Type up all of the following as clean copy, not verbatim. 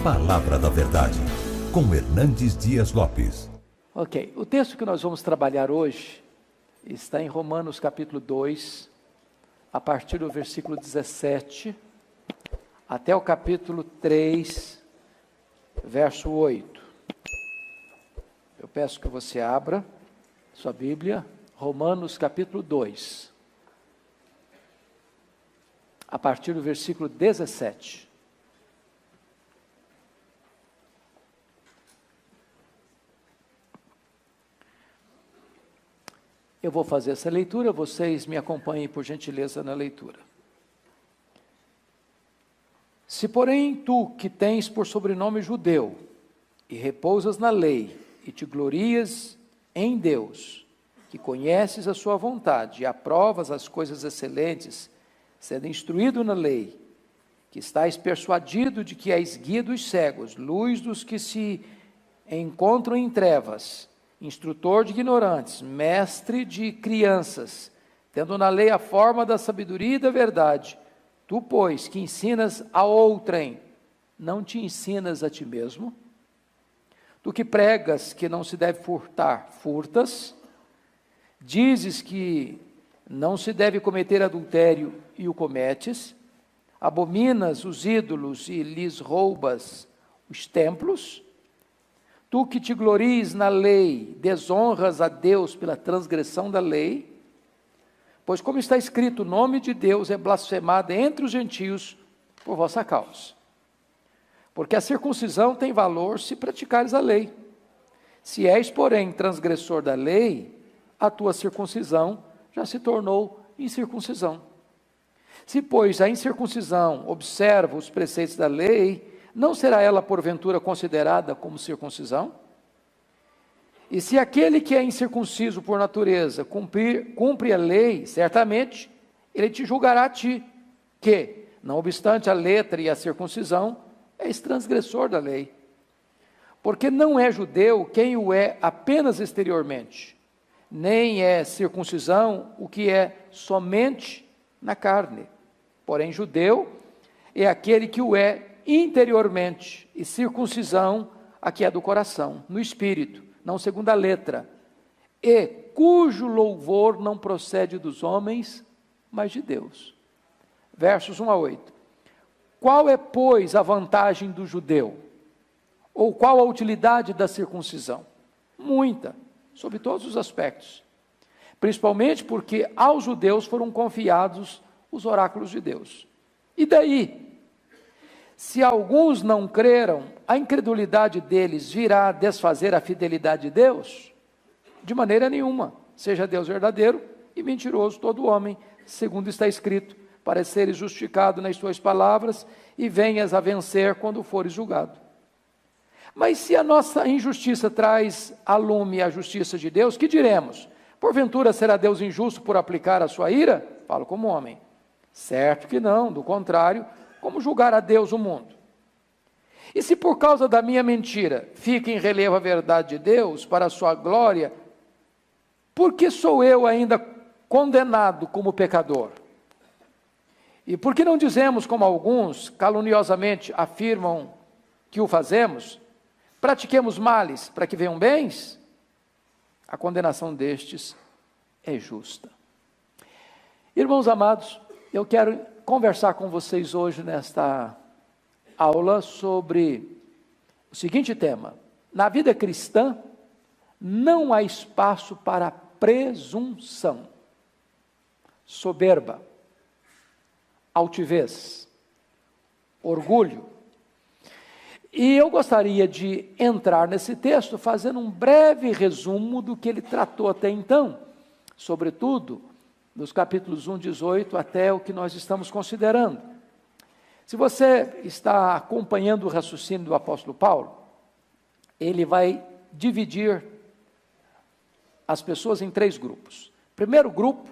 Palavra da Verdade, com Hernandes Dias Lopes. Ok, o texto que nós vamos trabalhar hoje está em Romanos capítulo 2, a partir do versículo 17, até o capítulo 3, verso 8. Eu peço que você abra sua Bíblia, Romanos capítulo 2, a partir do versículo 17. Eu vou fazer essa leitura, vocês me acompanhem por gentileza na leitura. Se porém tu que tens por sobrenome judeu, e repousas na lei, e te glorias em Deus, que conheces a sua vontade, e aprovas as coisas excelentes, sendo instruído na lei, que estais persuadido de que és guia dos cegos, luz dos que se encontram em trevas, instrutor de ignorantes, mestre de crianças, tendo na lei a forma da sabedoria e da verdade, tu, pois, que ensinas a outrem, não te ensinas a ti mesmo? Tu que pregas que não se deve furtar, furtas? Dizes que não se deve cometer adultério e o cometes? Abominas os ídolos e lhes roubas os templos? Tu que te glorias na lei, desonras a Deus pela transgressão da lei? Pois como está escrito, o nome de Deus é blasfemado entre os gentios por vossa causa. Porque a circuncisão tem valor se praticares a lei. Se és, porém, transgressor da lei, a tua circuncisão já se tornou incircuncisão. Se, pois, a incircuncisão observa os preceitos da lei, não será ela, porventura, considerada como circuncisão? E se aquele que é incircunciso por natureza cumpre a lei, certamente, ele te julgará a ti, que, não obstante a letra e a circuncisão, és transgressor da lei. Porque não é judeu quem o é apenas exteriormente, nem é circuncisão o que é somente na carne. Porém, judeu é aquele que o é interiormente, e circuncisão a que é do coração, no espírito, não segundo a letra, e cujo louvor não procede dos homens, mas de Deus. Versos 1 a 8. Qual é, pois, a vantagem do judeu? Ou qual a utilidade da circuncisão? Muita, sob todos os aspectos. Principalmente porque aos judeus foram confiados os oráculos de Deus. E daí? Se alguns não creram, a incredulidade deles virá desfazer a fidelidade de Deus? De maneira nenhuma. Seja Deus verdadeiro e mentiroso todo homem, segundo está escrito, para seres justificado nas tuas palavras e venhas a vencer quando fores julgado. Mas se a nossa injustiça traz a lume a justiça de Deus, que diremos? Porventura será Deus injusto por aplicar a sua ira? Falo como homem. Certo que não, do contrário, como julgar a Deus o mundo? E se por causa da minha mentira fica em relevo a verdade de Deus para a sua glória, por que sou eu ainda condenado como pecador? E por que não dizemos, como alguns caluniosamente afirmam que o fazemos, pratiquemos males para que venham bens? A condenação destes é justa. Irmãos amados, eu quero conversar com vocês hoje nesta aula sobre o seguinte tema: na vida cristã não há espaço para presunção, soberba, altivez, orgulho. E eu gostaria de entrar nesse texto fazendo um breve resumo do que ele tratou até então, sobretudo dos capítulos 1, 18 até o que nós estamos considerando. Se você está acompanhando o raciocínio do apóstolo Paulo, ele vai dividir as pessoas em 3 grupos. Primeiro grupo,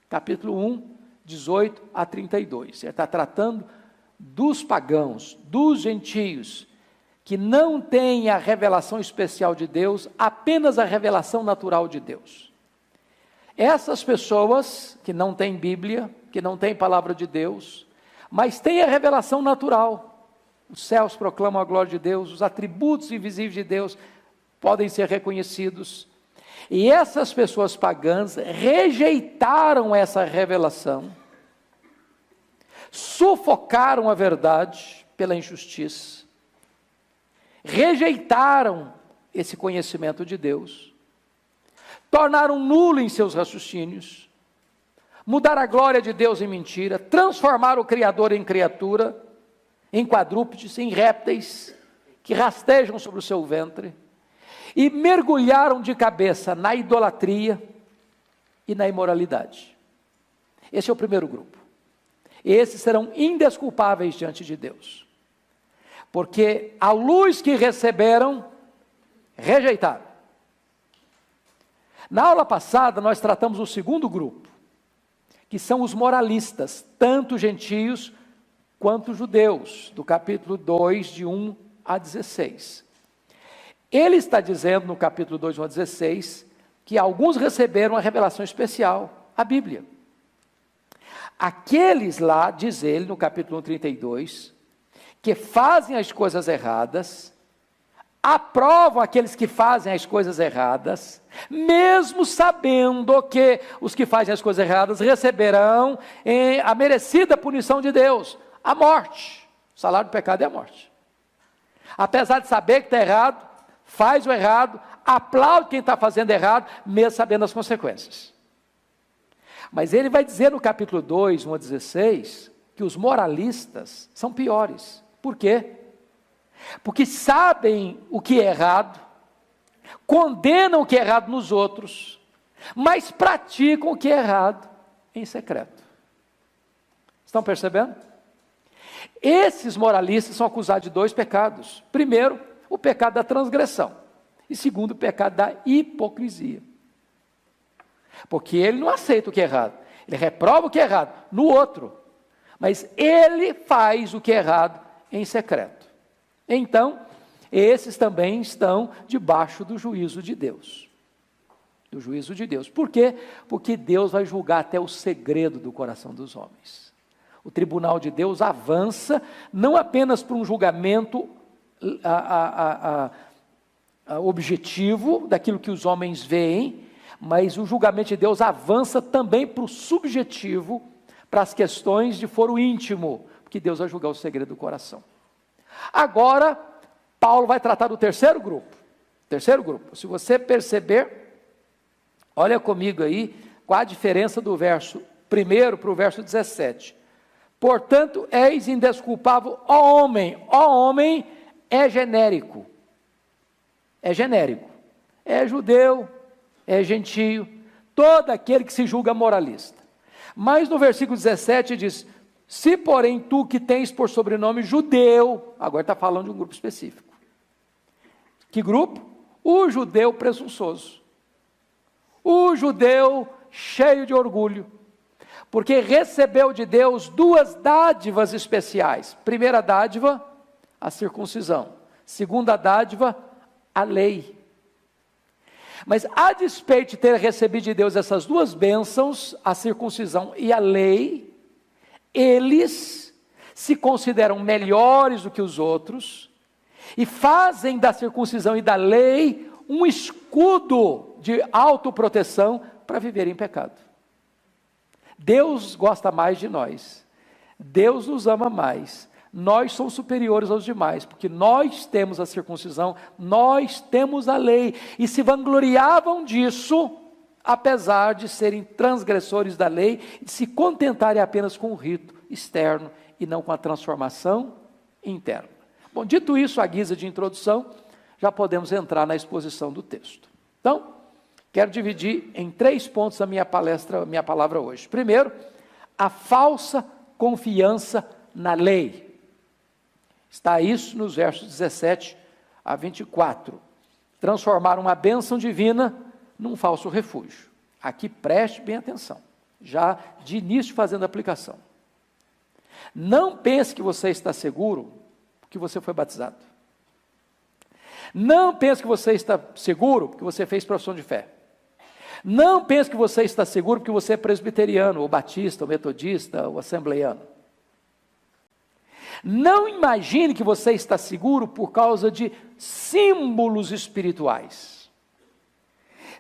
capítulo 1, 18 a 32. Ele está tratando dos pagãos, dos gentios, que não têm a revelação especial de Deus, apenas a revelação natural de Deus. Essas pessoas que não têm Bíblia, que não têm palavra de Deus, mas têm a revelação natural, Os céus proclamam a glória de Deus, os atributos invisíveis de Deus podem ser reconhecidos. E essas pessoas pagãs rejeitaram essa revelação, sufocaram a verdade pela injustiça, rejeitaram esse conhecimento de Deus, tornaram nulo em seus raciocínios, mudaram a glória de Deus em mentira, transformaram o Criador em criatura, em quadrúpedes, em répteis, que rastejam sobre o seu ventre, e mergulharam de cabeça na idolatria e na imoralidade. Esse é o primeiro grupo. Esses serão indesculpáveis diante de Deus, porque a luz que receberam, rejeitaram. Na aula passada, nós tratamos o segundo grupo, que são os moralistas, tanto gentios quanto judeus, do capítulo 2, de 1 a 16. Ele está dizendo no capítulo 2, 1 a 16, que alguns receberam a revelação especial, a Bíblia. Aqueles lá, diz ele no capítulo 32, que fazem as coisas erradas, aprovam aqueles que fazem as coisas erradas, mesmo sabendo que os que fazem as coisas erradas receberão a merecida punição de Deus, a morte. O salário do pecado é a morte. Apesar de saber que está errado, faz o errado, aplaude quem está fazendo errado, mesmo sabendo as consequências. Mas ele vai dizer no capítulo 2, 1 a 16, que os moralistas são piores. Por quê? Porque sabem o que é errado, condenam o que é errado nos outros, mas praticam o que é errado em secreto. Estão percebendo? Esses moralistas são acusados de 2 pecados. Primeiro, o pecado da transgressão. E segundo, o pecado da hipocrisia. Porque ele não aceita o que é errado. Ele reprova o que é errado no outro. Mas ele faz o que é errado em secreto. Então, esses também estão debaixo do juízo de Deus. Do juízo de Deus. Por quê? Porque Deus vai julgar até o segredo do coração dos homens. O tribunal de Deus avança, não apenas para um julgamento objetivo, daquilo que os homens veem, mas o julgamento de Deus avança também para o subjetivo, para as questões de foro íntimo, porque Deus vai julgar o segredo do coração. Agora, Paulo vai tratar do terceiro grupo. Terceiro grupo, se você perceber, olha comigo aí, qual a diferença do verso 1 para o verso 17. Portanto, eis indesculpável, ó homem é genérico. É genérico. É judeu, é gentio, todo aquele que se julga moralista. Mas no versículo 17 diz, se porém tu que tens por sobrenome judeu, agora está falando de um grupo específico. Que grupo? O judeu presunçoso. O judeu cheio de orgulho. Porque recebeu de Deus 2 dádivas especiais. Primeira dádiva, a circuncisão. Segunda dádiva, a lei. Mas a despeito de ter recebido de Deus essas 2 bênçãos, a circuncisão e a lei, eles se consideram melhores do que os outros e fazem da circuncisão e da lei um escudo de autoproteção para viver em pecado. Deus gosta mais de nós, Deus nos ama mais, nós somos superiores aos demais, porque nós temos a circuncisão, nós temos a lei, e se vangloriavam disso, apesar de serem transgressores da lei, e se contentarem apenas com o rito externo, e não com a transformação interna. Bom, dito isso, à guisa de introdução, já podemos entrar na exposição do texto. Então, quero dividir em 3 pontos a minha palavra hoje. Primeiro, a falsa confiança na lei. Está isso nos versos 17 a 24. Transformar uma bênção divina num falso refúgio. Aqui preste bem atenção, já de início fazendo a aplicação. Não pense que você está seguro porque você foi batizado. Não pense que você está seguro porque você fez profissão de fé. Não pense que você está seguro porque você é presbiteriano, ou batista, ou metodista, ou assembleiano. Não imagine que você está seguro por causa de símbolos espirituais.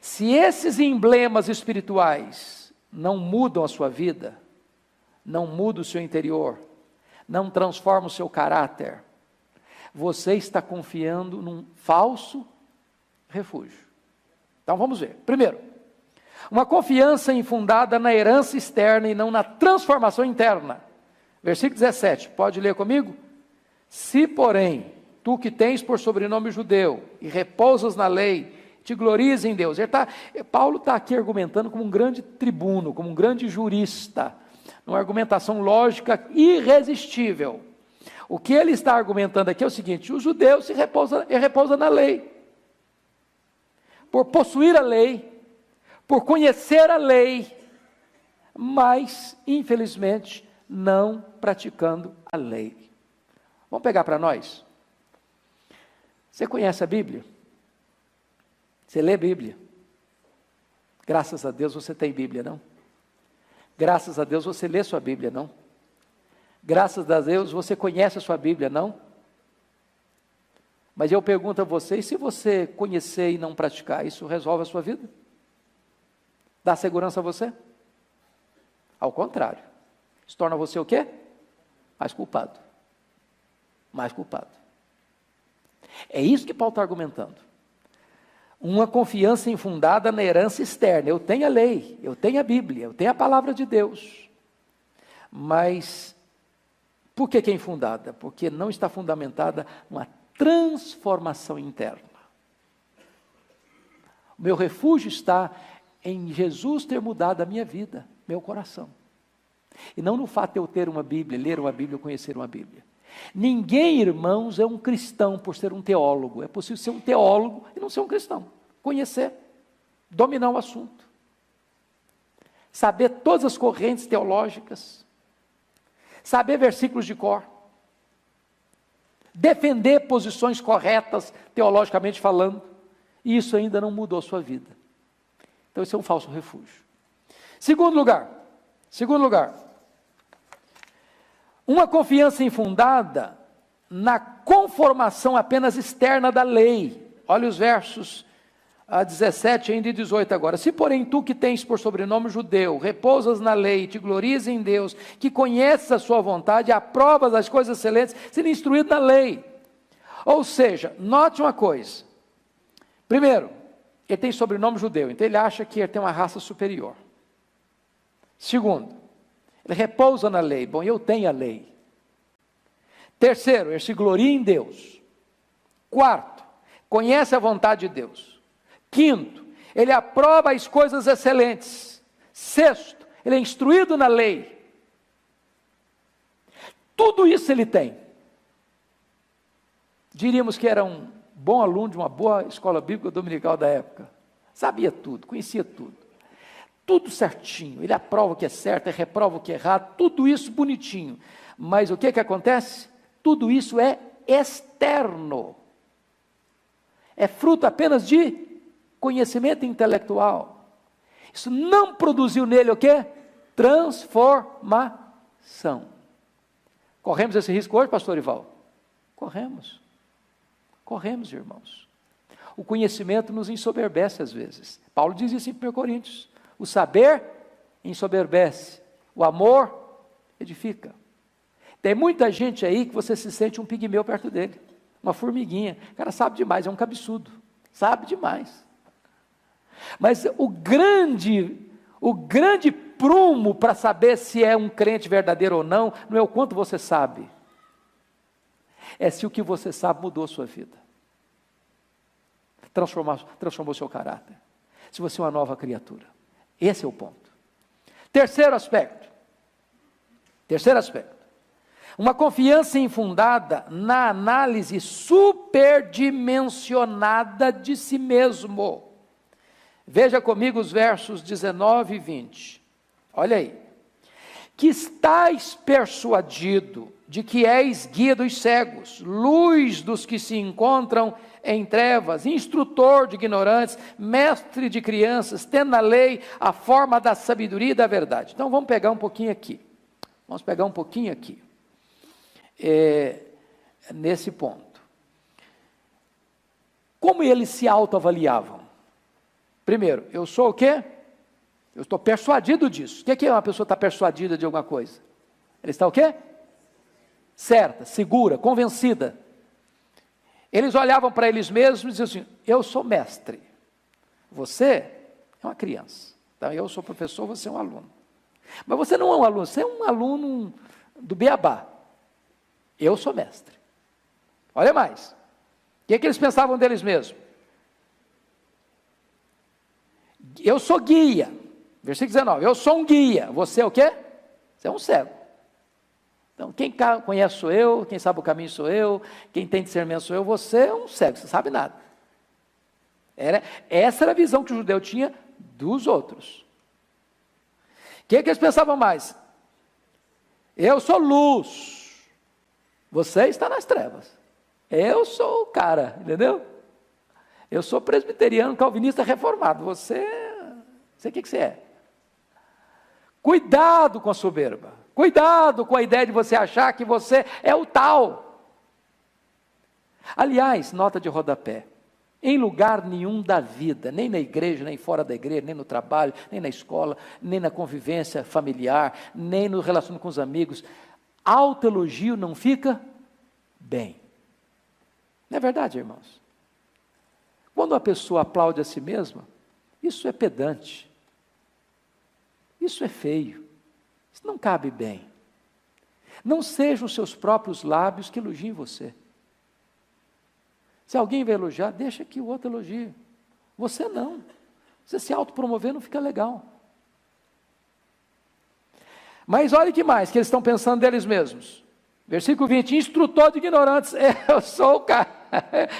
Se esses emblemas espirituais não mudam a sua vida, não mudam o seu interior, não transformam o seu caráter, você está confiando num falso refúgio. Então vamos ver. Primeiro, uma confiança infundada na herança externa e não na transformação interna. Versículo 17, pode ler comigo? Se, porém, tu que tens por sobrenome judeu e repousas na lei, te glorias em Deus. Paulo está aqui argumentando como um grande tribuno, como um grande jurista, uma argumentação lógica irresistível. O que ele está argumentando aqui é o seguinte: o judeu se repousa na lei. Por possuir a lei, por conhecer a lei, mas, infelizmente, não praticando a lei. Vamos pegar para nós? Você conhece a Bíblia? Você lê a Bíblia? Graças a Deus você tem Bíblia, não? Graças a Deus você lê sua Bíblia, não? Graças a Deus você conhece a sua Bíblia, não? Mas eu pergunto a você, e se você conhecer e não praticar, isso resolve a sua vida? Dá segurança a você? Ao contrário. Isso torna você o quê? Mais culpado. Mais culpado. É isso que Paulo está argumentando. Uma confiança infundada na herança externa. Eu tenho a lei, eu tenho a Bíblia, eu tenho a palavra de Deus. Mas, por que é infundada? Porque não está fundamentada numa transformação interna. O meu refúgio está em Jesus ter mudado a minha vida, meu coração. E não no fato de eu ter uma Bíblia, ler uma Bíblia, conhecer uma Bíblia. Ninguém, irmãos, é um cristão por ser um teólogo. É possível ser um teólogo e não ser um cristão. Conhecer, dominar o assunto. Saber todas as correntes teológicas. Saber versículos de cor. Defender posições corretas, teologicamente falando. E isso ainda não mudou a sua vida. Então isso é um falso refúgio. Segundo lugar, uma confiança infundada na conformação apenas externa da lei. Olha os versos 17 ainda e 18 agora. Se porém tu que tens por sobrenome judeu, repousas na lei, te glorias em Deus, que conheces a sua vontade, aprovas as coisas excelentes, sendo instruído na lei. Ou seja, note uma coisa. Primeiro, ele tem sobrenome judeu, então ele acha que ele tem uma raça superior. Segundo, ele repousa na lei. Bom, eu tenho a lei. Terceiro, ele se gloria em Deus. Quarto, conhece a vontade de Deus. Quinto, ele aprova as coisas excelentes. Sexto, ele é instruído na lei. Tudo isso ele tem. Diríamos que era um bom aluno de uma boa escola bíblica dominical da época. Sabia tudo, conhecia tudo. Tudo certinho, ele aprova o que é certo, ele reprova o que é errado, tudo isso bonitinho. Mas o que acontece? Tudo isso é externo. É fruto apenas de conhecimento intelectual. Isso não produziu nele o quê? Transformação. Corremos esse risco hoje, pastor Ival? Corremos. Corremos, irmãos. O conhecimento nos ensoberbece às vezes. Paulo diz isso em 1 Coríntios. O saber ensoberbece, o amor edifica. Tem muita gente aí que você se sente um pigmeu perto dele, uma formiguinha. O cara sabe demais, é um cabeçudo, sabe demais. Mas o grande prumo para saber se é um crente verdadeiro ou não é o quanto você sabe, é se o que você sabe mudou a sua vida, transformou seu caráter, se você é uma nova criatura. Esse é o ponto. Terceiro aspecto. Uma confiança infundada na análise superdimensionada de si mesmo. Veja comigo os versos 19 e 20. Olha aí. Que estais persuadido de que és guia dos cegos, luz dos que se encontram em trevas, instrutor de ignorantes, mestre de crianças, tendo na lei a forma da sabedoria e da verdade. Então vamos pegar um pouquinho aqui. nesse ponto. Como eles se autoavaliavam? Primeiro, eu sou o quê? Eu estou persuadido disso. O que é uma pessoa estar persuadida de alguma coisa? Ela está o quê? Certa, segura, convencida. Eles olhavam para eles mesmos e diziam assim, eu sou mestre, você é uma criança. Então, eu sou professor, você é um aluno. Mas você não é um aluno, você é um aluno do beabá. Eu sou mestre. Olha mais. O que eles pensavam deles mesmos? Eu sou guia. Versículo 19. Eu sou um guia. Você é o quê? Você é um cego. Então, quem conhece sou eu, quem sabe o caminho sou eu, quem tem discernimento sou eu, você é um cego, você sabe nada. Essa era a visão que o judeu tinha dos outros. O que eles pensavam mais? Eu sou luz, você está nas trevas. Eu sou o cara, entendeu? Eu sou presbiteriano, calvinista reformado, você o que você é? Cuidado com a soberba, cuidado com a ideia de você achar que você é o tal. Aliás, nota de rodapé, em lugar nenhum da vida, nem na igreja, nem fora da igreja, nem no trabalho, nem na escola, nem na convivência familiar, nem no relacionamento com os amigos, autoelogio não fica bem. Não é verdade, irmãos? Quando a pessoa aplaude a si mesma, isso é pedante. Isso é feio, isso não cabe bem. Não sejam os seus próprios lábios que elogiem você. Se alguém vai elogiar, deixa que o outro elogie. Você não. Você se autopromover não fica legal. Mas olha que mais, que eles estão pensando deles mesmos. Versículo 20, instrutor de ignorantes. Eu sou o cara,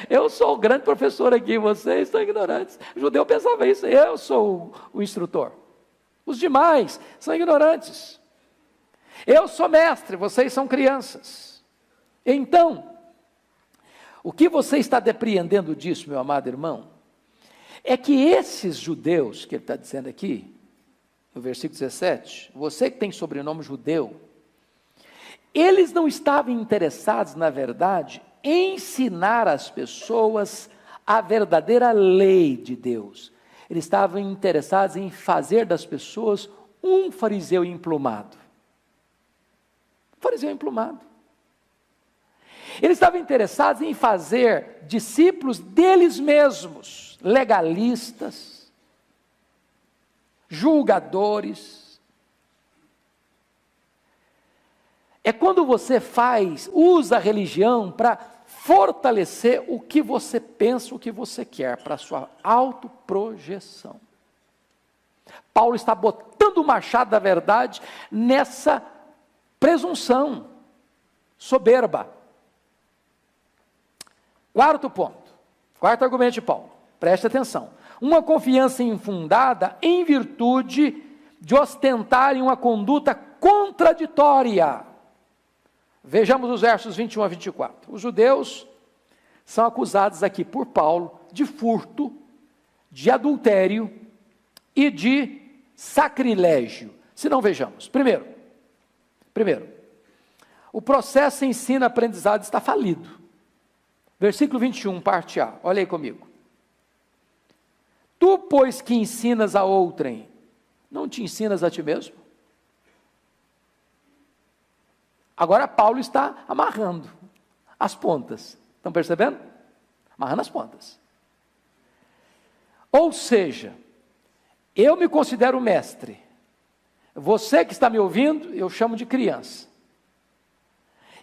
eu sou o grande professor aqui, vocês são ignorantes. O judeu pensava isso, eu sou o instrutor. Os demais são ignorantes. Eu sou mestre, vocês são crianças. Então, o que você está depreendendo disso, meu amado irmão, é que esses judeus, que ele está dizendo aqui, no versículo 17, você que tem sobrenome judeu, eles não estavam interessados, na verdade, em ensinar às pessoas a verdadeira lei de Deus. Eles estavam interessados em fazer das pessoas um fariseu emplumado. Fariseu emplumado. Eles estavam interessados em fazer discípulos deles mesmos, legalistas, julgadores. É quando você usa a religião para fortalecer o que você pensa, o que você quer, para a sua autoprojeção. Paulo está botando o machado da verdade nessa presunção, soberba. Quarto ponto, quarto argumento de Paulo, preste atenção. Uma confiança infundada em virtude de ostentarem uma conduta contraditória. Vejamos os versos 21 a 24. Os judeus são acusados aqui por Paulo de furto, de adultério e de sacrilégio. Se não, vejamos. Primeiro, o processo ensino-aprendizado está falido. Versículo 21, parte A. Olha aí comigo. Tu, pois, que ensinas a outrem, não te ensinas a ti mesmo? Agora Paulo está amarrando as pontas. Estão percebendo? Amarrando as pontas. Ou seja, eu me considero mestre. Você que está me ouvindo, eu chamo de criança.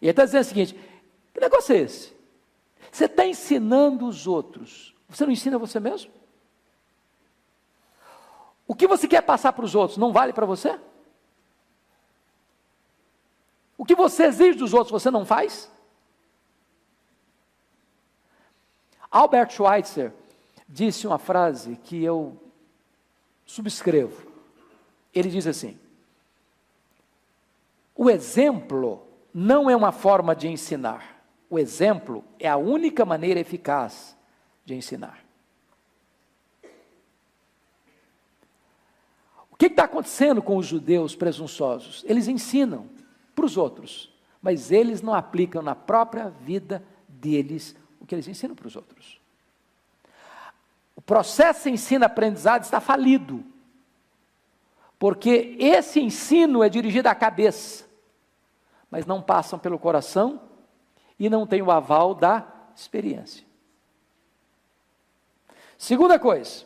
E ele está dizendo o seguinte, que negócio é esse? Você está ensinando os outros, você não ensina você mesmo? O que você quer passar para os outros não vale para você? O que você exige dos outros, você não faz? Albert Schweitzer disse uma frase que eu subscrevo. Ele diz assim: o exemplo não é uma forma de ensinar. O exemplo é a única maneira eficaz de ensinar. O que está acontecendo com os judeus presunçosos? Eles ensinam para os outros, mas eles não aplicam na própria vida deles o que eles ensinam para os outros. O processo ensino-aprendizado está falido, porque esse ensino é dirigido à cabeça, mas não passam pelo coração e não tem o aval da experiência. Segunda coisa,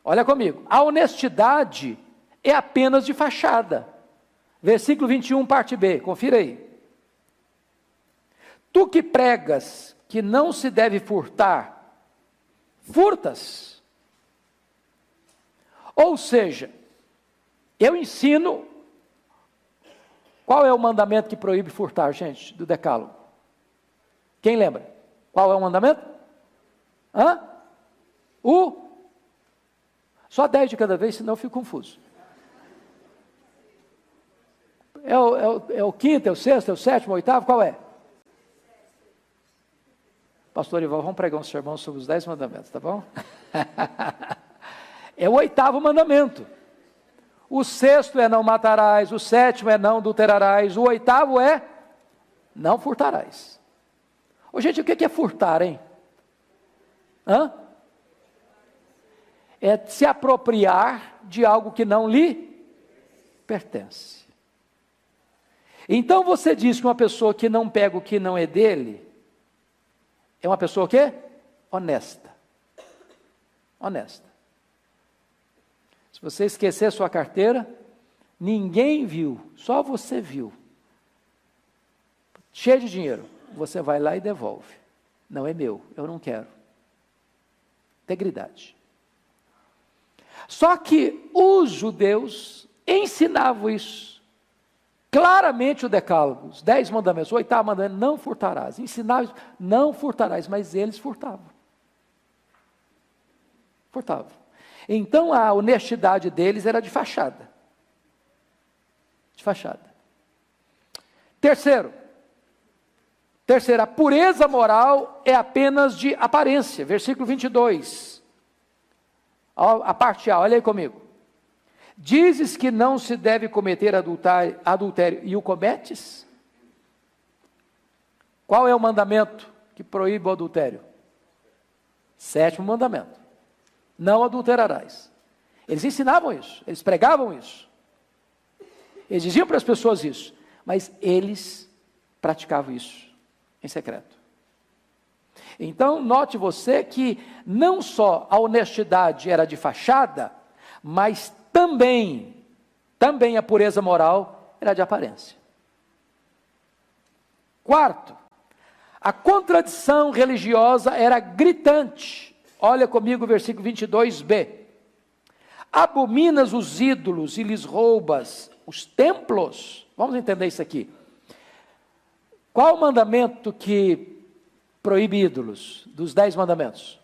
olha comigo, a honestidade é apenas de fachada. Versículo 21, parte B, confira aí. Tu que pregas que não se deve furtar, furtas. Ou seja, eu ensino, qual é o mandamento que proíbe furtar, gente, do decálogo? Quem lembra? Qual é o mandamento? Só 10 de cada vez, senão eu fico confuso. É o quinto, é o sexto, é o sétimo, é o oitavo, qual é? Pastor Ival, vamos pregar um sermão sobre os 10 mandamentos, tá bom? É o oitavo mandamento. O sexto é não matarás, o sétimo é não adulterarás, o oitavo é não furtarás. Ô, gente, o que é furtar, hein? É se apropriar de algo que não lhe pertence. Então você diz que uma pessoa que não pega o que não é dele, é uma pessoa o quê? Honesta. Honesta. Se você esquecer sua carteira, ninguém viu, só você viu. Cheio de dinheiro, você vai lá e devolve. Não é meu, eu não quero. Integridade. Só que os judeus ensinavam isso. Claramente o decálogo, os 10 mandamentos, o oitavo mandamento, não furtarás. Ensinavam isso, não furtarás, mas eles furtavam. Furtavam. Então a honestidade deles era de fachada. De fachada. Terceiro, a pureza moral é apenas de aparência. Versículo 22. A parte A, olha aí comigo. Dizes que não se deve cometer adultério e o cometes? Qual é o mandamento que proíbe o adultério? 7º mandamento. Não adulterarás. Eles ensinavam isso, eles pregavam isso. Eles diziam para as pessoas isso, mas eles praticavam isso em secreto. Então, note você que não só a honestidade era de fachada, mas também a pureza moral era de aparência. Quarto, a contradição religiosa era gritante. Olha comigo o versículo 22b. Abominas os ídolos e lhes roubas os templos. Vamos entender isso aqui. Qual o mandamento que proíbe ídolos, dos 10 mandamentos?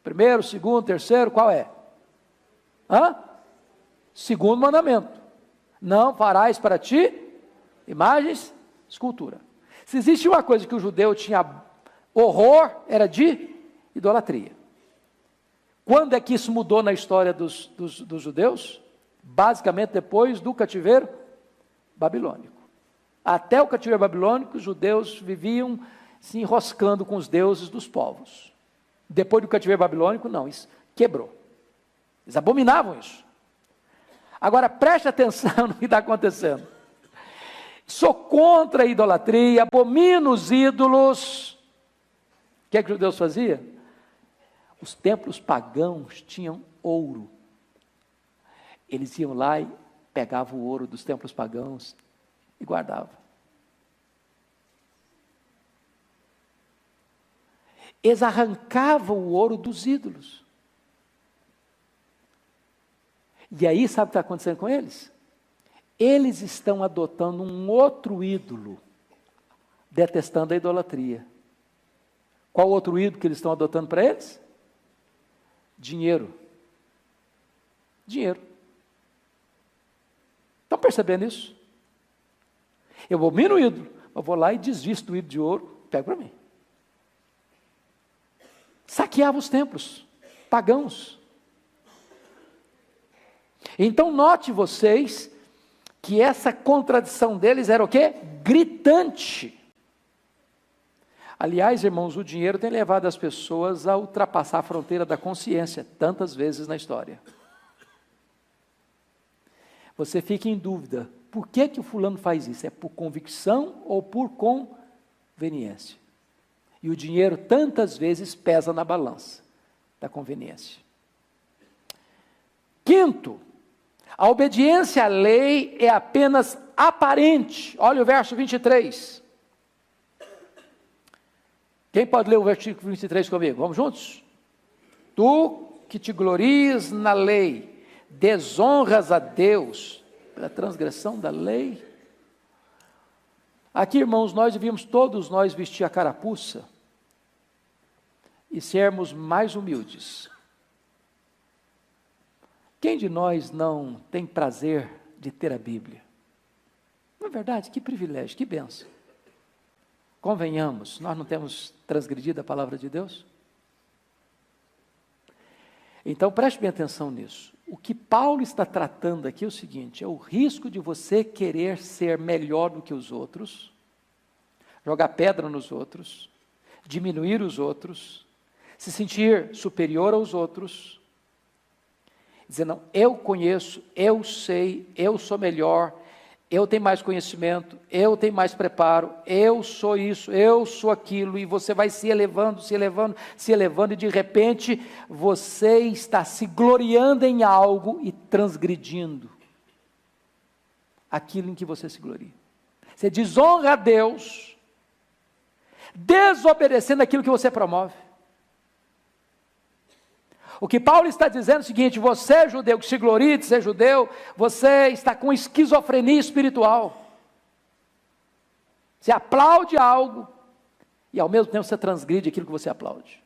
Primeiro, segundo, terceiro, qual é? Segundo mandamento. Não farás para ti imagens, escultura. Se existe uma coisa que o judeu tinha horror, era de idolatria. Quando é que isso mudou na história dos judeus? Basicamente depois do cativeiro babilônico. Até o cativeiro babilônico, os judeus viviam se enroscando com os deuses dos povos. Depois do cativeiro babilônico, não, isso quebrou. Eles abominavam isso. Agora preste atenção no que está acontecendo. Sou contra a idolatria, abomino os ídolos. O que é que os judeus faziam? Os templos pagãos tinham ouro. Eles iam lá e pegavam o ouro dos templos pagãos e guardavam. Eles arrancavam o ouro dos ídolos. E aí, sabe o que está acontecendo com eles? Eles estão adotando um outro ídolo, detestando a idolatria. Qual outro ídolo que eles estão adotando para eles? Dinheiro. Dinheiro. Estão percebendo isso? Eu abomino o ídolo, eu vou lá e desvisto o ídolo de ouro, pego para mim. Saqueava os templos pagãos. Então note vocês que essa contradição deles era o quê? Gritante. Aliás, irmãos, o dinheiro tem levado as pessoas a ultrapassar a fronteira da consciência, tantas vezes na história. Você fica em dúvida, por que o fulano faz isso? É por convicção ou por conveniência? E o dinheiro tantas vezes pesa na balança da conveniência. Quinto, a obediência à lei é apenas aparente. Olha o verso 23. Quem pode ler o versículo 23 comigo? Vamos juntos? Tu que te glorias na lei, desonras a Deus pela transgressão da lei. Aqui, irmãos, nós devíamos todos nós vestir a carapuça e sermos mais humildes. Quem de nós não tem prazer de ter a Bíblia? Não é verdade? Que privilégio, que bênção. Convenhamos, nós não temos transgredido a palavra de Deus? Então preste bem atenção nisso. O que Paulo está tratando aqui é o seguinte: é o risco de você querer ser melhor do que os outros, jogar pedra nos outros, diminuir os outros, se sentir superior aos outros, dizer, não, eu conheço, eu sei, eu sou melhor, eu tenho mais conhecimento, eu tenho mais preparo, eu sou isso, eu sou aquilo, e você vai se elevando, se elevando, se elevando, e de repente você está se gloriando em algo e transgredindo aquilo em que você se gloria. Você desonra a Deus, desobedecendo aquilo que você promove. O que Paulo está dizendo é o seguinte: você judeu que se gloria de ser judeu, você está com esquizofrenia espiritual. Você aplaude algo e ao mesmo tempo você transgride aquilo que você aplaude.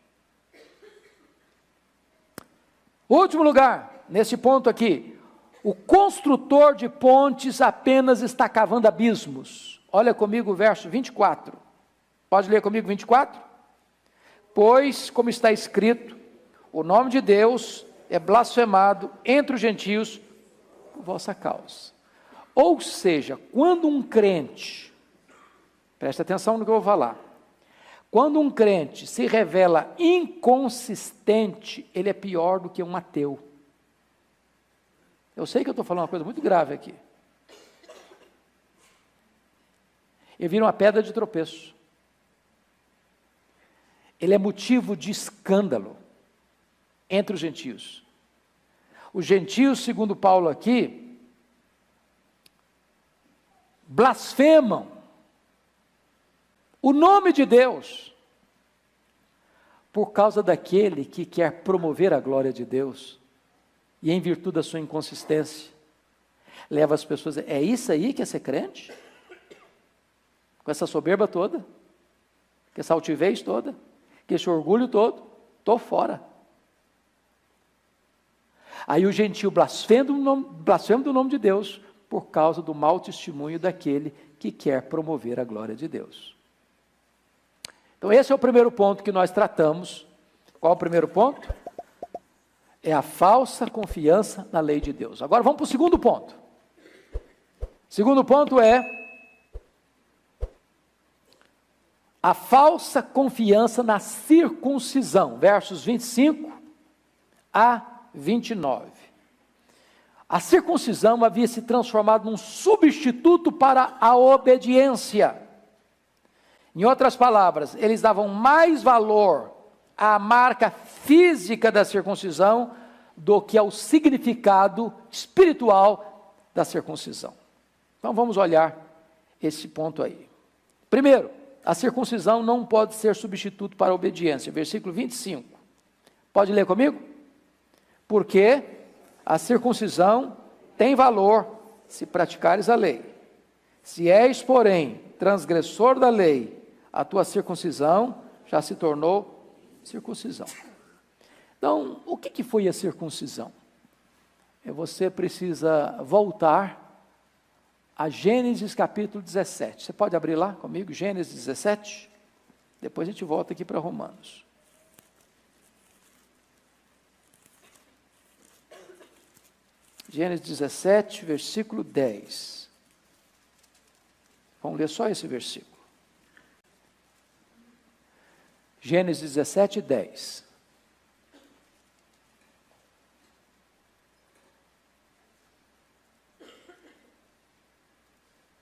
Último lugar, nesse ponto aqui, o construtor de pontes apenas está cavando abismos. Olha comigo o verso 24. Pode ler comigo 24? Pois, como está escrito, o nome de Deus é blasfemado entre os gentios por vossa causa. Ou seja, quando um crente, presta atenção no que eu vou falar, quando um crente se revela inconsistente, ele é pior do que um ateu. Eu sei que eu estou falando uma coisa muito grave aqui. Ele vira uma pedra de tropeço. Ele é motivo de escândalo entre os gentios. Os gentios, segundo Paulo aqui, blasfemam o nome de Deus por causa daquele que quer promover a glória de Deus e, em virtude da sua inconsistência, leva as pessoas a dizer, é isso aí que é ser crente? Com essa soberba toda, com essa altivez toda, com esse orgulho todo, estou fora. Aí o gentio blasfema do nome de Deus por causa do mau testemunho daquele que quer promover a glória de Deus. Então esse é o primeiro ponto que nós tratamos. Qual é o primeiro ponto? É a falsa confiança na lei de Deus. Agora vamos para o segundo ponto. O segundo ponto é a falsa confiança na circuncisão, versos 25 a 29. A circuncisão havia se transformado num substituto para a obediência. Em outras palavras, eles davam mais valor à marca física da circuncisão do que ao significado espiritual da circuncisão. Então vamos olhar esse ponto aí. Primeiro, a circuncisão não pode ser substituto para a obediência. Versículo 25. Pode ler comigo? Porque a circuncisão tem valor se praticares a lei. Se és, porém, transgressor da lei, a tua circuncisão já se tornou circuncisão. Então, o que foi a circuncisão? Você precisa voltar a Gênesis capítulo 17. Você pode abrir lá comigo, Gênesis 17? Depois a gente volta aqui para Romanos. Gênesis 17, versículo 10. Vamos ler só esse versículo. Gênesis 17, 10.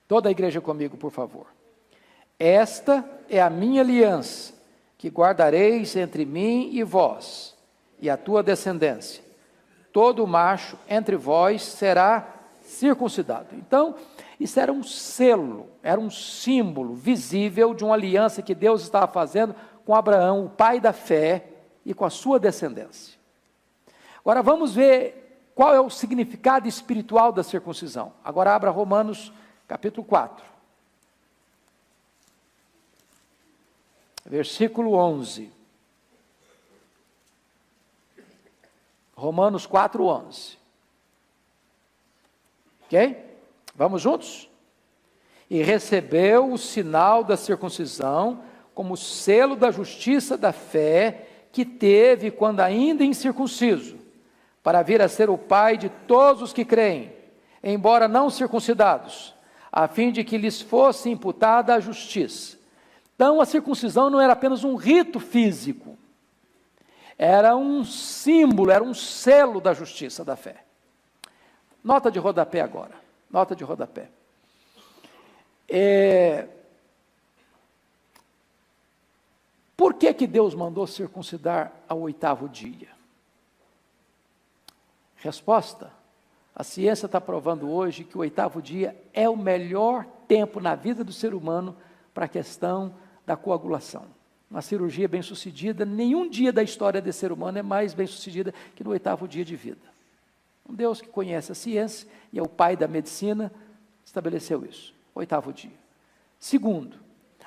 Toda a igreja comigo, por favor. Esta é a minha aliança, que guardareis entre mim e vós, e a tua descendência. Todo macho entre vós será circuncidado. Então, isso era um selo, era um símbolo visível de uma aliança que Deus estava fazendo com Abraão, o pai da fé, e com a sua descendência. Agora vamos ver qual é o significado espiritual da circuncisão. Agora abra Romanos capítulo 4. Versículo 11. Romanos 4, 11. Ok? Vamos juntos? E recebeu o sinal da circuncisão como selo da justiça da fé que teve quando ainda incircunciso, para vir a ser o pai de todos os que creem, embora não circuncidados, a fim de que lhes fosse imputada a justiça. Então a circuncisão não era apenas um rito físico, era um símbolo, era um selo da justiça da fé. Nota de rodapé agora, nota de rodapé. Por que Deus mandou circuncidar ao 8º dia? Resposta: a ciência está provando hoje que o 8º dia é o melhor tempo na vida do ser humano para a questão da coagulação. Uma cirurgia bem-sucedida, nenhum dia da história desse ser humano é mais bem-sucedida que no 8º dia de vida. Um Deus que conhece a ciência e é o pai da medicina estabeleceu isso, 8º dia. Segundo,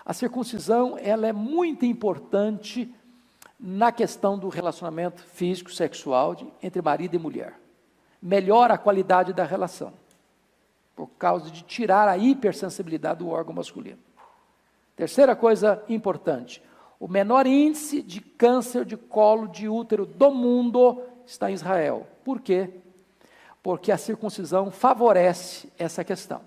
a circuncisão ela é muito importante na questão do relacionamento físico, sexual entre marido e mulher. Melhora a qualidade da relação, por causa de tirar a hipersensibilidade do órgão masculino. Terceira coisa importante, o menor índice de câncer de colo de útero do mundo está em Israel. Por quê? Porque a circuncisão favorece essa questão.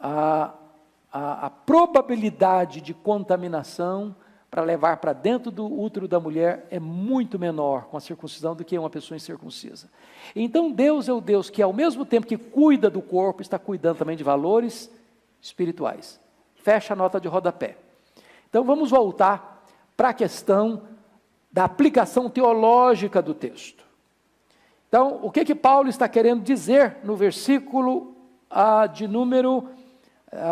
A probabilidade de contaminação para levar para dentro do útero da mulher é muito menor com a circuncisão do que uma pessoa incircuncisa. Então Deus é o Deus que ao mesmo tempo que cuida do corpo, está cuidando também de valores espirituais. Fecha a nota de rodapé. Então vamos voltar para a questão da aplicação teológica do texto. Então, o que Paulo está querendo dizer no versículo de número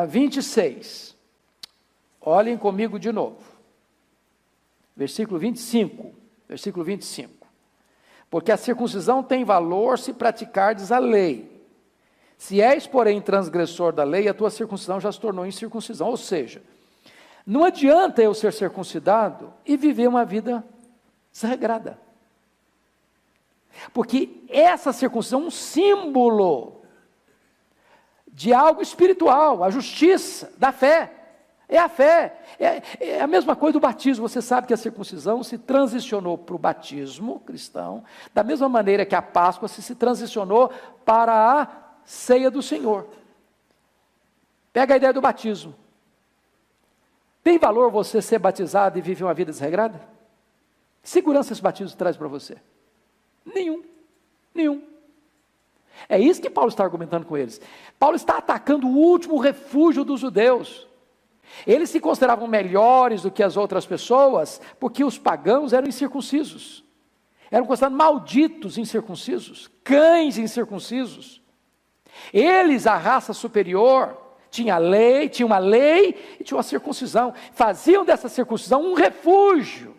26? Olhem comigo de novo. Versículo 25. Versículo 25. Porque a circuncisão tem valor se praticardes a lei. Se és, porém, transgressor da lei, a tua circuncisão já se tornou incircuncisão. Ou seja, não adianta eu ser circuncidado e viver uma vida desregrada. Porque essa circuncisão é um símbolo de algo espiritual, a justiça da fé. É a fé. É a mesma coisa do batismo. Você sabe que a circuncisão se transicionou para o batismo cristão, da mesma maneira que a Páscoa se transicionou para a ceia do Senhor. Pega a ideia do batismo. Tem valor você ser batizado e viver uma vida desregrada? Que segurança esse batismo traz para você? Nenhum. É isso que Paulo está argumentando com eles. Paulo está atacando o último refúgio dos judeus. Eles se consideravam melhores do que as outras pessoas, porque os pagãos eram incircuncisos. Eram considerados malditos incircuncisos, cães incircuncisos. Eles, a raça superior, tinha uma lei e tinha uma circuncisão. Faziam dessa circuncisão um refúgio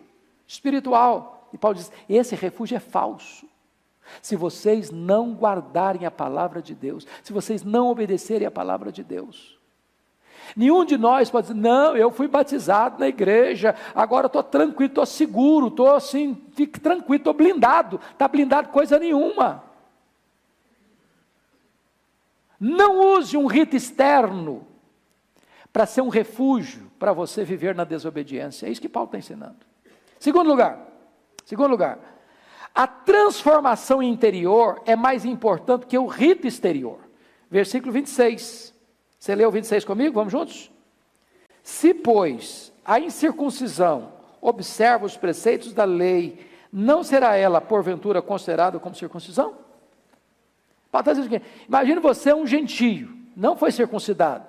espiritual. E Paulo diz, esse refúgio é falso. Se vocês não guardarem a palavra de Deus, se vocês não obedecerem a palavra de Deus. Nenhum de nós pode dizer, não, eu fui batizado na igreja, agora estou tranquilo, estou seguro, estou assim, fique tranquilo, estou blindado. Está blindado coisa nenhuma. Não use um rito externo para ser um refúgio para você viver na desobediência. É isso que Paulo está ensinando. Segundo lugar, a transformação interior é mais importante que o rito exterior. Versículo 26. Você leu o 26 comigo? Vamos juntos? Se, pois, a incircuncisão observa os preceitos da lei, não será ela, porventura, considerada como circuncisão? Paulo está dizendo o quê? Imagine você um gentio, não foi circuncidado,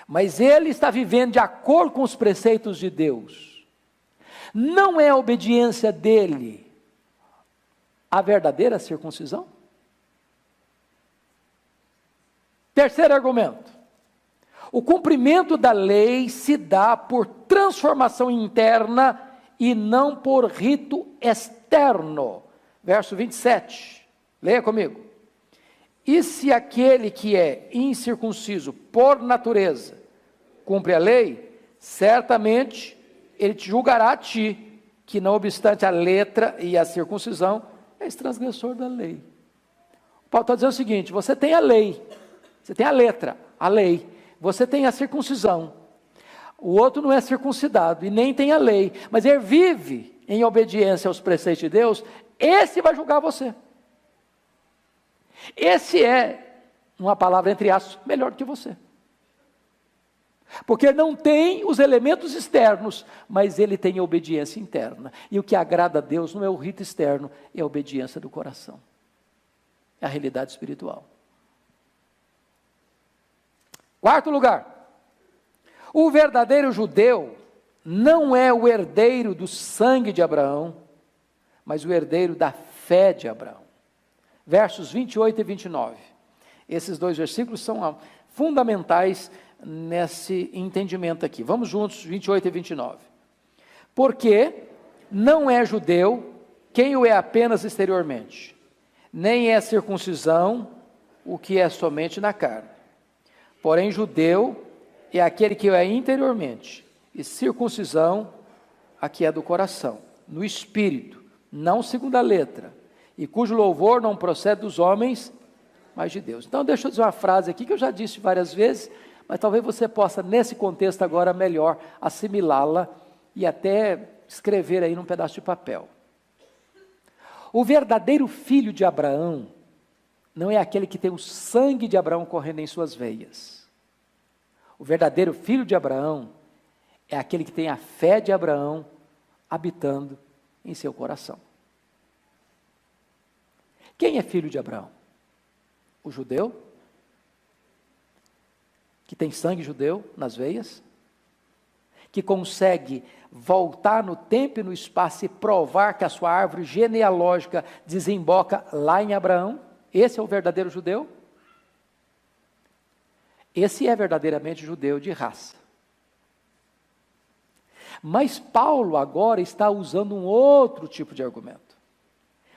mas ele está vivendo de acordo com os preceitos de Deus. Não é a obediência dele a verdadeira circuncisão? Terceiro argumento. O cumprimento da lei se dá por transformação interna e não por rito externo. Verso 27. Leia comigo. E se aquele que é incircunciso por natureza cumpre a lei, certamente ele te julgará a ti, que não obstante a letra e a circuncisão, és transgressor da lei. O Paulo está dizendo o seguinte: você tem a lei, você tem a letra, a lei, você tem a circuncisão, o outro não é circuncidado e nem tem a lei, mas ele vive em obediência aos preceitos de Deus, esse vai julgar você. Esse é, uma palavra entre aspas, melhor do que você. Porque não tem os elementos externos, mas ele tem a obediência interna. E o que agrada a Deus não é o rito externo, é a obediência do coração. É a realidade espiritual. Quarto lugar. O verdadeiro judeu não é o herdeiro do sangue de Abraão, mas o herdeiro da fé de Abraão. Versos 28 e 29. Esses dois versículos são fundamentais nesse entendimento aqui. Vamos juntos, 28 e 29. Porque não é judeu quem o é apenas exteriormente, nem é circuncisão o que é somente na carne. Porém, judeu é aquele que o é interiormente, e circuncisão a que é do coração, no espírito, não segundo a letra, e cujo louvor não procede dos homens, mas de Deus. Então, deixa eu dizer uma frase aqui que eu já disse várias vezes, mas talvez você possa, nesse contexto agora, melhor assimilá-la e até escrever aí num pedaço de papel. O verdadeiro filho de Abraão não é aquele que tem o sangue de Abraão correndo em suas veias. O verdadeiro filho de Abraão é aquele que tem a fé de Abraão habitando em seu coração. Quem é filho de Abraão? O judeu, que tem sangue judeu nas veias, que consegue voltar no tempo e no espaço e provar que a sua árvore genealógica desemboca lá em Abraão. Esse é o verdadeiro judeu? Esse é verdadeiramente judeu de raça. Mas Paulo agora está usando um outro tipo de argumento.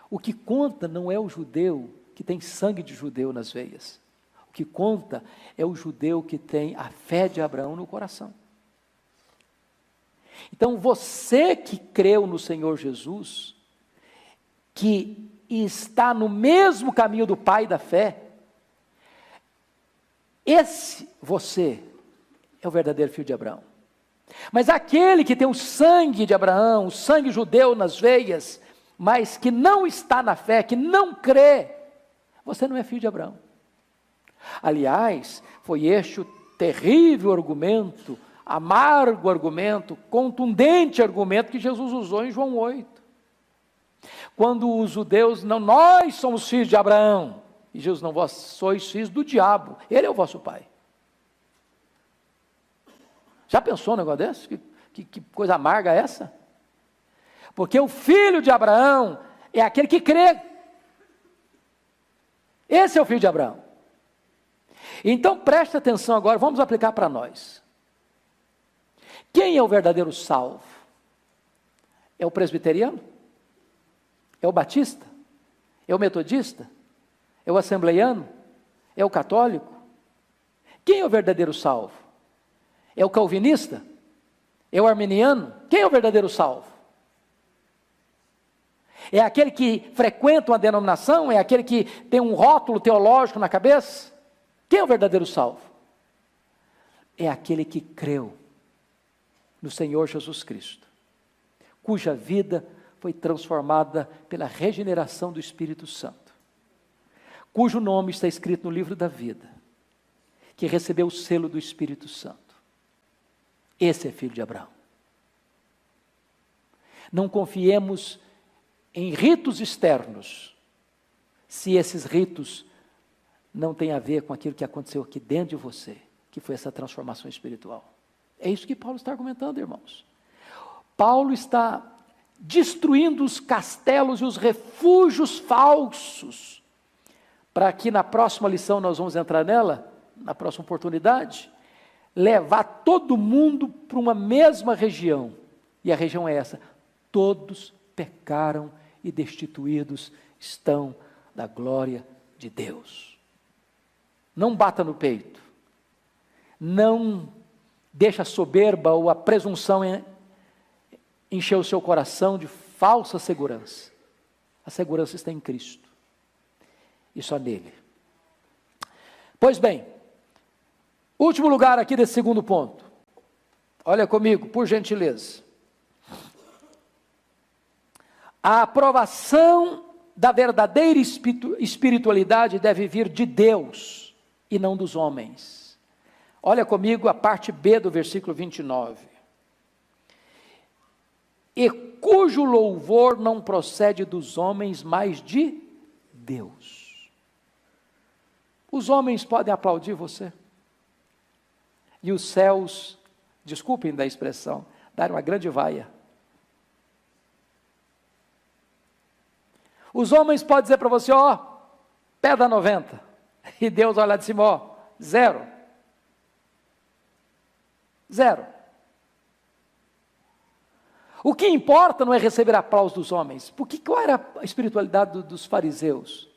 O que conta não é o judeu que tem sangue de judeu nas veias. O que conta é o judeu que tem a fé de Abraão no coração. Então, você que creu no Senhor Jesus, que está no mesmo caminho do pai da fé, esse você é o verdadeiro filho de Abraão. Mas aquele que tem o sangue de Abraão, o sangue judeu nas veias, mas que não está na fé, que não crê, você não é filho de Abraão. Aliás, foi este o terrível argumento, amargo argumento, contundente argumento que Jesus usou em João 8. Quando os judeus, não, nós somos filhos de Abraão, e Jesus, não, vós sois filhos do diabo, ele é o vosso pai. Já pensou um negócio desse? Que coisa amarga é essa? Porque o filho de Abraão é aquele que crê. Esse é o filho de Abraão. Então preste atenção agora, vamos aplicar para nós. Quem é o verdadeiro salvo? É o presbiteriano? É o batista? É o metodista? É o assembleiano? É o católico? Quem é o verdadeiro salvo? É o calvinista? É o arminiano? Quem é o verdadeiro salvo? É aquele que frequenta uma denominação? É aquele que tem um rótulo teológico na cabeça? Quem é o verdadeiro salvo? É aquele que creu no Senhor Jesus Cristo, cuja vida foi transformada pela regeneração do Espírito Santo, cujo nome está escrito no livro da vida, que recebeu o selo do Espírito Santo. Esse é filho de Abraão. Não confiemos em ritos externos, se esses ritos não têm a ver com aquilo que aconteceu aqui dentro de você, que foi essa transformação espiritual. É isso que Paulo está argumentando, irmãos. Paulo está destruindo os castelos e os refúgios falsos, para que na próxima lição, nós vamos entrar nela, na próxima oportunidade, levar todo mundo para uma mesma região. E a região é essa: todos pecaram e destituídos estão da glória de Deus. Não bata no peito. Não deixa a soberba ou a presunção encher o seu coração de falsa segurança. A segurança está em Cristo. E só nele. Pois bem, último lugar aqui desse segundo ponto. Olha comigo, por gentileza. A aprovação da verdadeira espiritualidade deve vir de Deus e não dos homens. Olha comigo a parte B do versículo 29. E cujo louvor não procede dos homens, mas de Deus. Os homens podem aplaudir você. E os céus, desculpem da expressão, dar uma grande vaia. Os homens podem dizer para você, ó, pedra 90. E Deus olha lá de cima, ó, 0. 0. O que importa não é receber aplauso dos homens. Porque qual era a espiritualidade dos fariseus?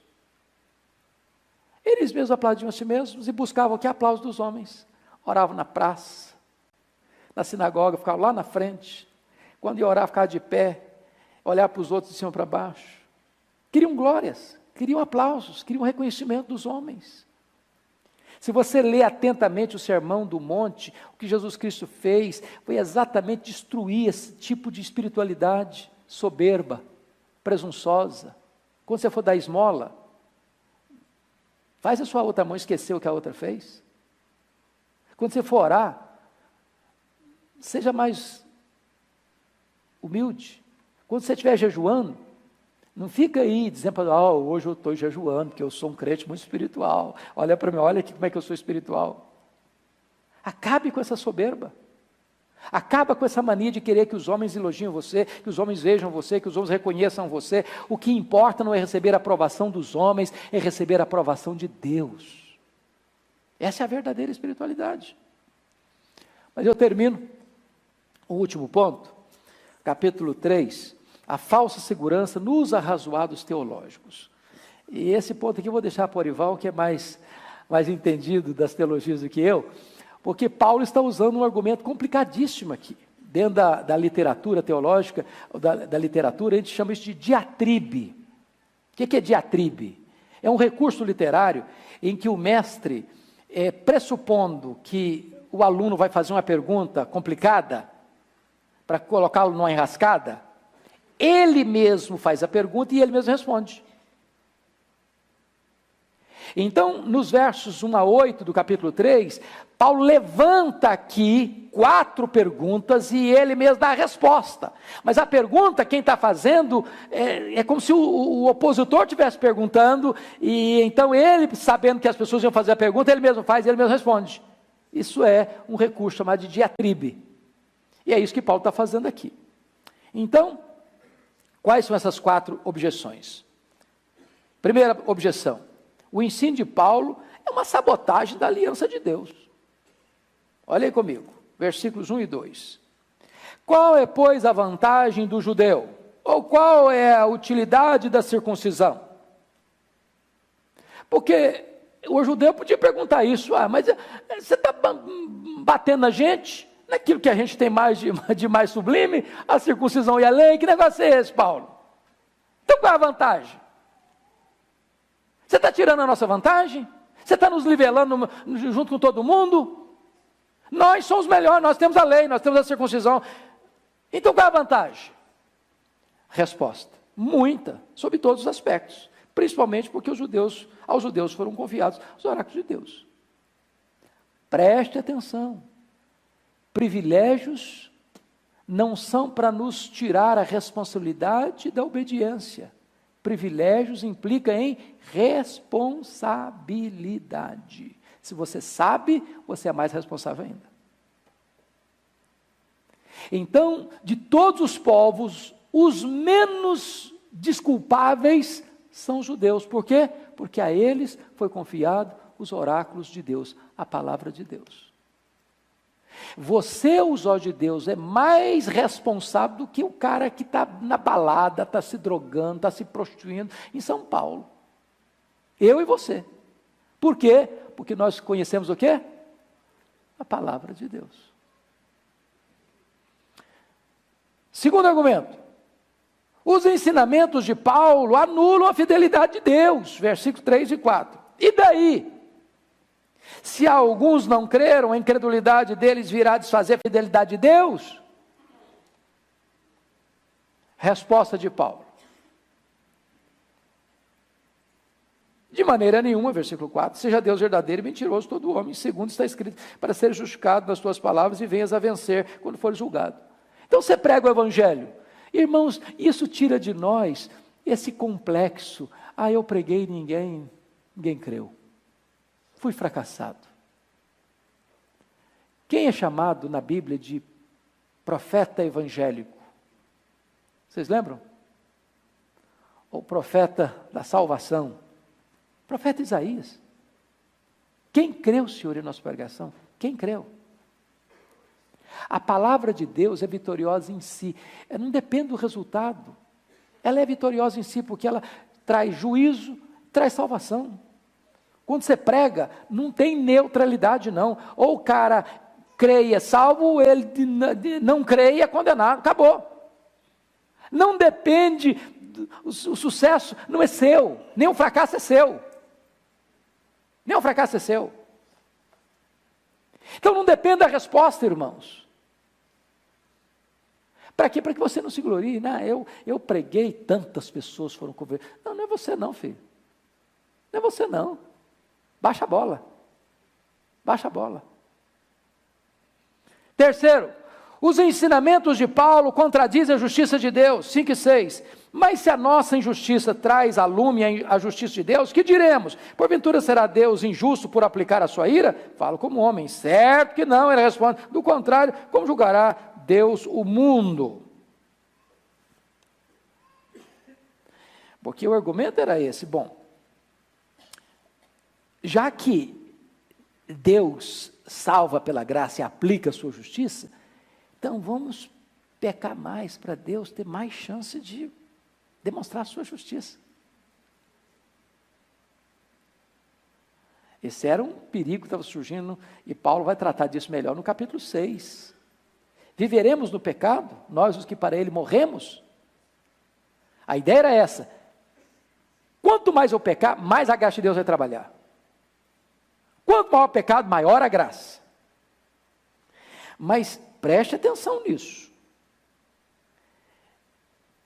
Eles mesmos aplaudiam a si mesmos e buscavam o que? Aplauso dos homens. Oravam na praça, na sinagoga, ficavam lá na frente. Quando ia orar, ficava de pé, olhar para os outros de cima para baixo. Queriam glórias, queriam aplausos, queriam reconhecimento dos homens. Se você lê atentamente o Sermão do Monte, o que Jesus Cristo fez foi exatamente destruir esse tipo de espiritualidade soberba, presunçosa. Quando você for dar esmola, faz a sua outra mão esquecer o que a outra fez. Quando você for orar, seja mais humilde. Quando você estiver jejuando, não fica aí dizendo, hoje eu estou jejuando, porque eu sou um crente muito espiritual. Olha para mim, olha aqui como é que eu sou espiritual. Acabe com essa soberba. Acaba com essa mania de querer que os homens elogiem você, que os homens vejam você, que os homens reconheçam você. O que importa não é receber a aprovação dos homens, é receber a aprovação de Deus. Essa é a verdadeira espiritualidade. Mas eu termino o último ponto, capítulo 3, a falsa segurança nos arrazoados teológicos. E esse ponto aqui eu vou deixar para o Orival, que é mais entendido das teologias do que eu, porque Paulo está usando um argumento complicadíssimo aqui. Dentro da literatura teológica, da literatura, a gente chama isso de diatribe. O que é diatribe? É um recurso literário em que o mestre, pressupondo que o aluno vai fazer uma pergunta complicada, para colocá-lo numa enrascada, ele mesmo faz a pergunta e ele mesmo responde. Então, nos versos 1 a 8 do capítulo 3, Paulo levanta aqui 4 perguntas e ele mesmo dá a resposta. Mas a pergunta, quem está fazendo, é como se o opositor estivesse perguntando, e então ele, sabendo que as pessoas iam fazer a pergunta, ele mesmo faz e ele mesmo responde. Isso é um recurso chamado de diatribe. E é isso que Paulo está fazendo aqui. Então, quais são essas 4 objeções? Primeira objeção: o ensino de Paulo é uma sabotagem da aliança de Deus. Olha aí comigo, versículos 1 e 2. Qual é, pois, a vantagem do judeu? Ou qual é a utilidade da circuncisão? Porque o judeu podia perguntar isso, mas você está batendo na gente? Naquilo que a gente tem de mais sublime, a circuncisão e a lei, que negócio é esse, Paulo? Então qual é a vantagem? Você está tirando a nossa vantagem? Você está nos nivelando junto com todo mundo? Nós somos melhores, nós temos a lei, nós temos a circuncisão. Então qual é a vantagem? Resposta: muita, sob todos os aspectos. Principalmente porque aos judeus foram confiados os oráculos de Deus. Preste atenção. Privilégios não são para nos tirar a responsabilidade da obediência. Privilégios implica em responsabilidade. Se você sabe, você é mais responsável ainda. Então, de todos os povos, os menos desculpáveis são os judeus. Por quê? Porque a eles foi confiado os oráculos de Deus, a palavra de Deus. Você, os olhos de Deus, é mais responsável do que o cara que está na balada, está se drogando, está se prostituindo em São Paulo. Eu e você. Por quê? Porque nós conhecemos o quê? A palavra de Deus. Segundo argumento. Os ensinamentos de Paulo anulam a fidelidade de Deus. Versículos 3 e 4. E daí? Se alguns não creram, a incredulidade deles virá desfazer a fidelidade de Deus? Resposta de Paulo. De maneira nenhuma, versículo 4, seja Deus verdadeiro e mentiroso todo homem, segundo está escrito, para ser justificado nas tuas palavras e venhas a vencer quando for julgado. Então você prega o evangelho. Irmãos, isso tira de nós esse complexo. Eu preguei e ninguém creu. Fui fracassado. Quem é chamado na Bíblia de profeta evangélico? Vocês lembram? O profeta da salvação. Profeta Isaías. Quem creu, Senhor, em nossa pregação? Quem creu? A palavra de Deus é vitoriosa em si. Não depende do resultado. Ela é vitoriosa em si porque ela traz juízo, traz salvação. Quando você prega, não tem neutralidade não. Ou o cara crê e é salvo, ou ele não crê e é condenado. Acabou. Não depende, o sucesso não é seu, nem o fracasso é seu. Nem o fracasso é seu. Então não depende da resposta, irmãos. Para quê? Para que você não se glorie. Eu preguei, tantas pessoas foram convertidas. Não é você não, filho. Não é você não. Baixa a bola. Baixa a bola. Terceiro, os ensinamentos de Paulo contradizem a justiça de Deus. 5 e 6. Mas se a nossa injustiça traz a lume a justiça de Deus, que diremos? Porventura será Deus injusto por aplicar a sua ira? Falo como homem. Certo que não, ele responde. Do contrário, como julgará Deus o mundo? Porque o argumento era esse. Bom, já que Deus salva pela graça e aplica a sua justiça, então vamos pecar mais para Deus ter mais chance de demonstrar a sua justiça. Esse era um perigo que estava surgindo e Paulo vai tratar disso melhor no capítulo 6. Viveremos no pecado, nós os que para ele morremos? A ideia era essa. Quanto mais eu pecar, mais a graça de Deus vai trabalhar. Quanto maior o pecado, maior a graça. Mas preste atenção nisso.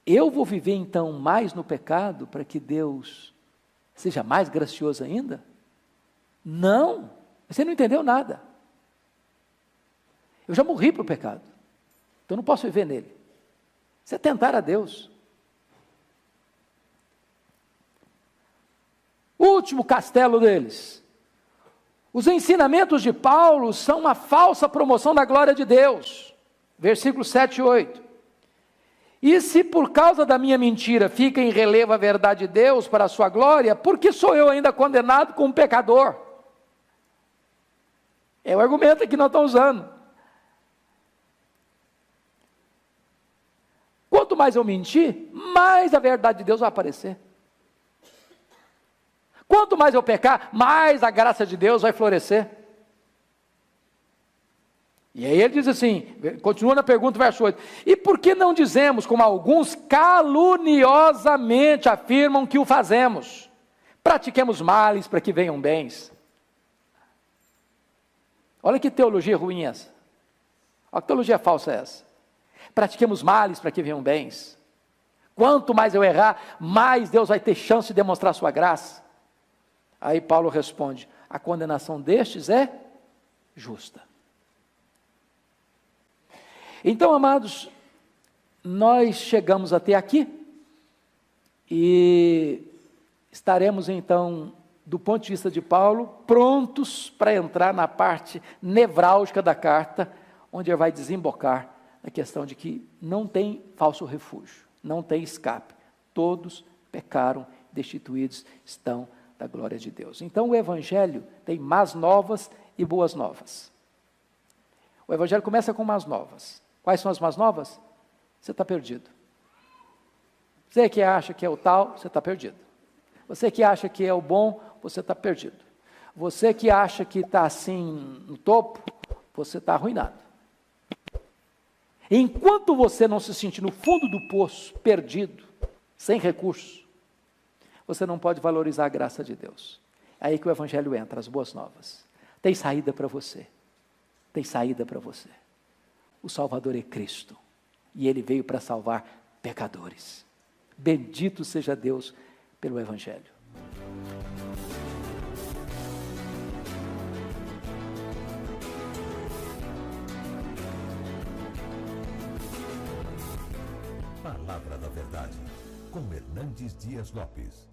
Eu vou viver então mais no pecado para que Deus seja mais gracioso ainda? Não, você não entendeu nada. Eu já morri para o pecado, então não posso viver nele. Isso é tentar a Deus. Último castelo deles. Os ensinamentos de Paulo são uma falsa promoção da glória de Deus. Versículos 7 e 8. E se por causa da minha mentira fica em relevo a verdade de Deus para a sua glória, por que sou eu ainda condenado como pecador? É o argumento que nós estamos usando. Quanto mais eu mentir, mais a verdade de Deus vai aparecer. Quanto mais eu pecar, mais a graça de Deus vai florescer. E aí ele diz assim, continua na pergunta, verso 8. E por que não dizemos, como alguns caluniosamente afirmam que o fazemos? Pratiquemos males para que venham bens. Olha que teologia ruim essa. Olha que teologia falsa é essa. Pratiquemos males para que venham bens. Quanto mais eu errar, mais Deus vai ter chance de demonstrar a sua graça. Aí Paulo responde, a condenação destes é justa. Então, amados, nós chegamos até aqui e estaremos então, do ponto de vista de Paulo, prontos para entrar na parte nevrálgica da carta, onde ele vai desembocar na questão de que não tem falso refúgio, não tem escape. Todos pecaram, destituídos estão da glória de Deus. Então o Evangelho tem más novas e boas novas. O Evangelho começa com más novas. Quais são as más novas? Você está perdido. Você que acha que é o tal, você está perdido. Você que acha que é o bom, você está perdido. Você que acha que está assim no topo, você está arruinado. Enquanto você não se sentir no fundo do poço, perdido, sem recursos, você não pode valorizar a graça de Deus. É aí que o Evangelho entra, as boas novas. Tem saída para você. Tem saída para você. O Salvador é Cristo. E Ele veio para salvar pecadores. Bendito seja Deus pelo Evangelho. Palavra da Verdade, com Hernandes Dias Lopes.